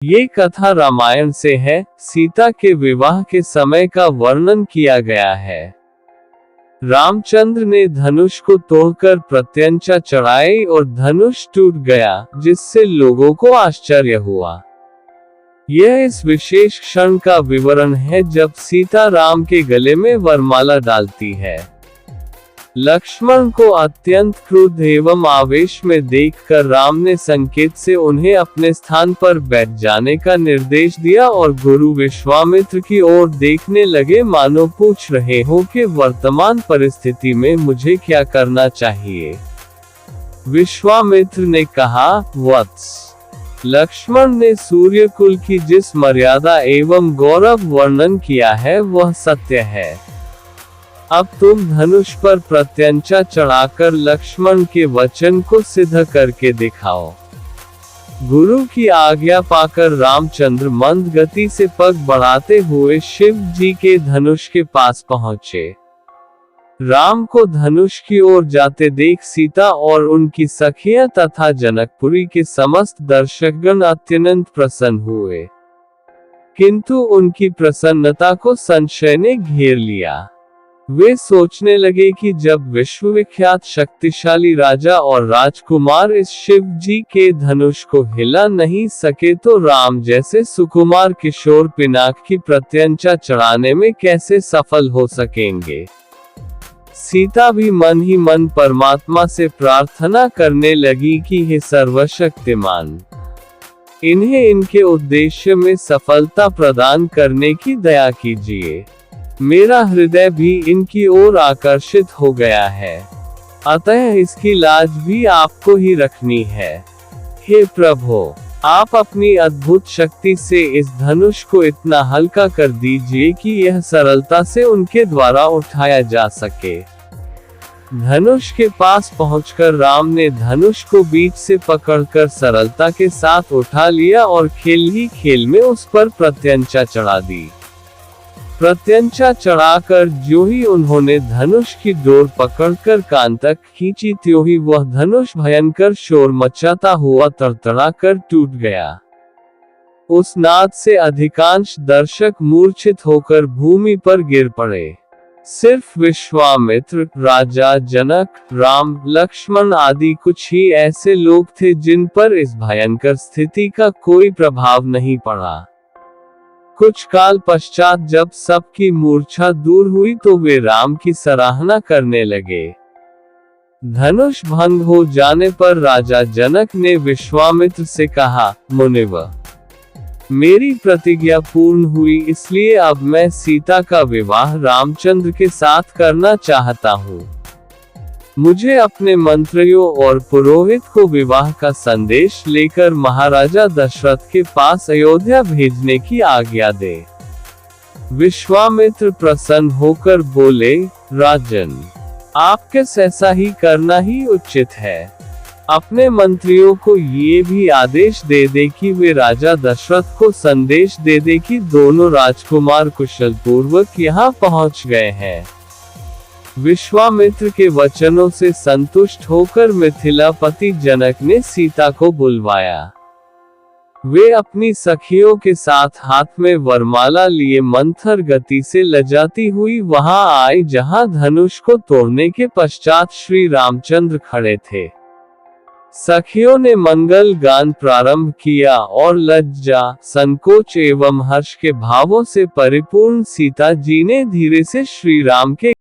ये कथा रामायण से है। सीता के विवाह के समय का वर्णन किया गया है। रामचंद्र ने धनुष को तोड़कर प्रत्यंचा चढ़ाई और धनुष टूट गया, जिससे लोगों को आश्चर्य हुआ। यह इस विशेष क्षण का विवरण है जब सीता राम के गले में वरमाला डालती है। लक्ष्मण को अत्यंत क्रुद्ध एवं आवेश में देखकर राम ने संकेत से उन्हें अपने स्थान पर बैठ जाने का निर्देश दिया और गुरु विश्वामित्र की ओर देखने लगे, मानो पूछ रहे हो कि वर्तमान परिस्थिति में मुझे क्या करना चाहिए। विश्वामित्र ने कहा, वत्स, लक्ष्मण ने सूर्यकुल की जिस मर्यादा एवं गौरव वर्णन किया है वह सत्य है। अब तुम धनुष पर प्रत्यंचा चढ़ाकर लक्ष्मण के वचन को सिद्ध करके दिखाओ। गुरु की आज्ञा पाकर रामचंद्र मंद गति से पग बढ़ाते हुए शिव जी के धनुष के पास पहुँचे। राम को धनुष की ओर जाते देख सीता और उनकी सखियां तथा जनकपुरी के समस्त दर्शकगण अत्यंत प्रसन्न हुए, किंतु उनकी प्रसन्नता को संशय ने घेर लिया। वे सोचने लगे कि जब विश्वविख्यात शक्तिशाली राजा और राजकुमार इस शिव जी के धनुष को हिला नहीं सके तो राम जैसे सुकुमार किशोर पिनाक की प्रत्यंचा चढ़ाने में कैसे सफल हो सकेंगे। सीता भी मन ही मन परमात्मा से प्रार्थना करने लगी कि हे सर्वशक्तिमान, इन्हें इनके उद्देश्य में सफलता प्रदान करने की दया कीजिए। मेरा हृदय भी इनकी ओर आकर्षित हो गया है, अतः इसकी लाज भी आपको ही रखनी है। हे प्रभु, आप अपनी अद्भुत शक्ति से इस धनुष को इतना हल्का कर दीजिए कि यह सरलता से उनके द्वारा उठाया जा सके। धनुष के पास पहुंचकर राम ने धनुष को बीच से पकड़कर सरलता के साथ उठा लिया और खेल ही खेल में उस पर प्रत्यंचा चढ़ा दी। प्रत्यंचा चढ़ाकर ज्यों ही उन्होंने धनुष की डोर पकड़कर कान तक खींची त्यों ही वह धनुष भयंकर शोर मचाता हुआ तड़तड़ाकर टूट गया। उस नाद से अधिकांश दर्शक मूर्छित होकर भूमि पर गिर पड़े। सिर्फ विश्वामित्र, राजा जनक, राम, लक्ष्मण आदि कुछ ही ऐसे लोग थे जिन पर इस भयंकर स्थिति का कोई प्रभाव नहीं पड़ा। कुछ काल पश्चात जब सबकी मूर्छा दूर हुई तो वे राम की सराहना करने लगे। धनुष भंग हो जाने पर राजा जनक ने विश्वामित्र से कहा, मुनिवर, मेरी प्रतिज्ञा पूर्ण हुई, इसलिए अब मैं सीता का विवाह रामचंद्र के साथ करना चाहता हूँ। मुझे अपने मंत्रियों और पुरोहित को विवाह का संदेश लेकर महाराजा दशरथ के पास अयोध्या भेजने की आज्ञा दे। विश्वामित्र प्रसन्न होकर बोले, राजन, आपके ऐसा ही करना ही उचित है। अपने मंत्रियों को ये भी आदेश दे दे कि वे राजा दशरथ को संदेश दे दे कि दोनों राजकुमार कुशल पूर्वक यहाँ पहुँच गए हैं। विश्वामित्र के वचनों से संतुष्ट होकर मिथिलापति जनक ने सीता को बुलवाया। वे अपनी सखियों के साथ हाथ में वरमाला लिए मंथर गति से लजाती हुई वहां आई जहां धनुष को तोड़ने के पश्चात श्री रामचंद्र खड़े थे। सखियों ने मंगल गान प्रारंभ किया और लज्जा, संकोच एवं हर्ष के भावों से परिपूर्ण सीता जी ने धीरे से श्री राम के